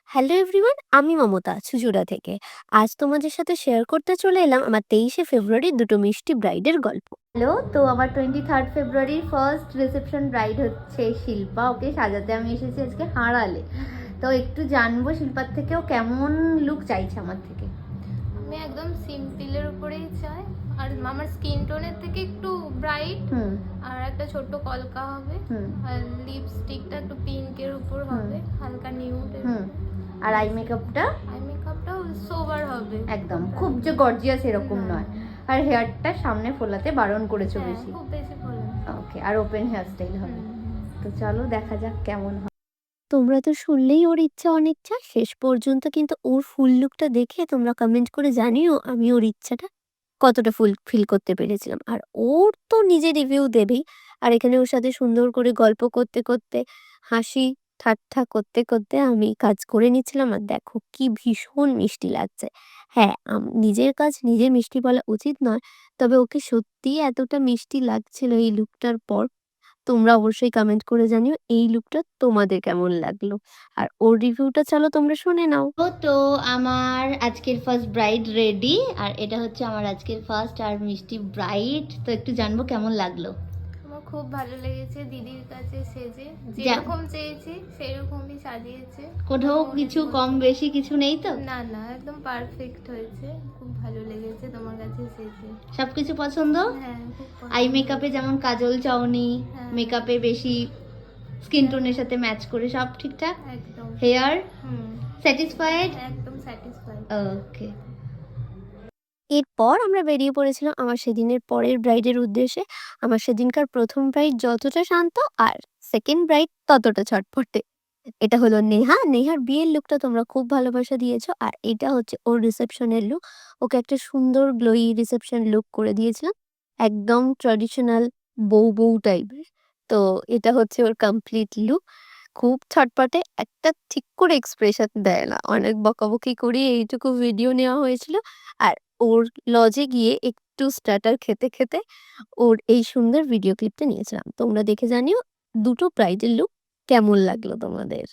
Hello everyone, আমি মমতা চুঁচুড়া থেকে। আজ তোমাদের সাথে শেয়ার করতে চলে এলাম আমার 23শে ফেব্রুয়ারির দুটো মিষ্টি ব্রাইডের গল্প। হ্যালো, তো আমার 23 ফেব্রুয়ারির ফার্স্ট রিসেপশন ব্রাইড হচ্ছে শিল্পা। ওকে সাজাতে আমি এসেছি আজকে হাঁড়ালে। তো একটু জানবো শিল্পার থেকেও কেমন লুক চাইছে আমার থেকে। আমি একদম সিম্পলের উপরেই চাই, আর আমার স্কিন টোনের থেকে একটু ব্রাইট, আর একটা ছোট্ট কলকা হবে, আর লিপস্টিকটা একটু পিঙ্কের উপর হবে, হালকা নিউড। আর আই মেকআপটা সোবার হবে, একদম খুব যে গর্জিয়াস এরকম নয়। আর হেয়ারটা সামনে ফোলাতে বারণ করেছো বেশি, খুব বেশি ফোলা। ওকে, আর ওপেন হেয়ার স্টাইল হবে। তো চলো দেখা যাক কেমন হয়। তোমরা তো শুনলেই ওর ইচ্ছা অনিচ্ছা শেষ পর্যন্ত, কিন্তু ওর ফুল লুকটা দেখে তোমরা কমেন্ট করে জানিও আমি ওর ইচ্ছাটা কতটা ফুলফিল করতে পেরেছিলাম। আর ওর তো নিজে রিভিউ দেবেই। আর এখানে ওর সাথে সুন্দর করে গল্প করতে করতে, হাসি ঠাট্টা করতে করতে আমি কাজ করে নিচ্ছিলাম। আর দেখো কি ভীষণ মিষ্টি লাগছে। হ্যাঁ, নিজের কাজ নিজে মিষ্টি বলা উচিত নয়, তবে ওকে সত্যিই এতটা মিষ্টি লাগছিল এই লুকটার পর। তোমরা অবশ্যই কমেন্ট করে জানিও এই লুকটা তোমাদের কেমন লাগলো। আর ওর রিভিউটা চলো তোমরা শুনে নাও। তো আমার আজকের ফার্স্ট ব্রাইড রেডি, আর এটা হচ্ছে আমার আজকের ফার্স্ট আর মিষ্টি ব্রাইড। তো একটু জানবো কেমন লাগলো। আমার খুব ভালো লেগেছে দিদির কাছে সেজে, যেরকম চেয়েছি সেরকমই সাজিয়েছে। কোথাও কিছু কম বেশি কিছু নেই তো? না না, একদম পারফেক্ট হয়েছে। খুব ভালো লেগেছে তোমার কাছে সেজে। সবকিছু পছন্দ? হ্যাঁ, খুব আই মেকআপে যেমন কাজল চাওনি, মেকআপে বেশি স্কিন টোনের সাথে ম্যাচ করে সব ঠিকঠাক? একদম। Hair satisfied? একদম স্যাটিসফাইড। ওকে। এরপর আমরা বেরিয়ে পড়েছিলাম আমার সেদিনের পরের ব্রাইডের উদ্দেশ্যে। আমার সেদিনকার প্রথম ব্রাইড যতটা শান্ত, আর সেকেন্ড ব্রাইড ততটা ছটফটে। এটা হলো নেহা। নেহার বিয়ের লুকটা তোমরা খুব ভালোবাসা দিয়েছো। আর এটা হচ্ছে ওর রিসেপশনের লুক। ওকে একটা সুন্দর গ্লোয়ি রিসেপশন লুক করে দিয়েছিলাম, একদম ট্র্যাডিশনাল বউ বউ টাইপের। তো এটা হচ্ছে ওর কমপ্লিট লুক। খুব ছটপটে, একটা ঠিক করে এক্সপ্রেশন দেয় না, অনেক বকাবকি করিয়ে এইটুকু ভিডিও নেওয়া হয়েছিল। আর ওর লজে গিয়ে একটু স্টার্টার খেতে খেতে ওর এই সুন্দর ভিডিও ক্লিপটা নিয়েছিলাম। তোমরা দেখে জানিও দুটো ব্রাইডের লুক কেমন লাগলো তোমাদের।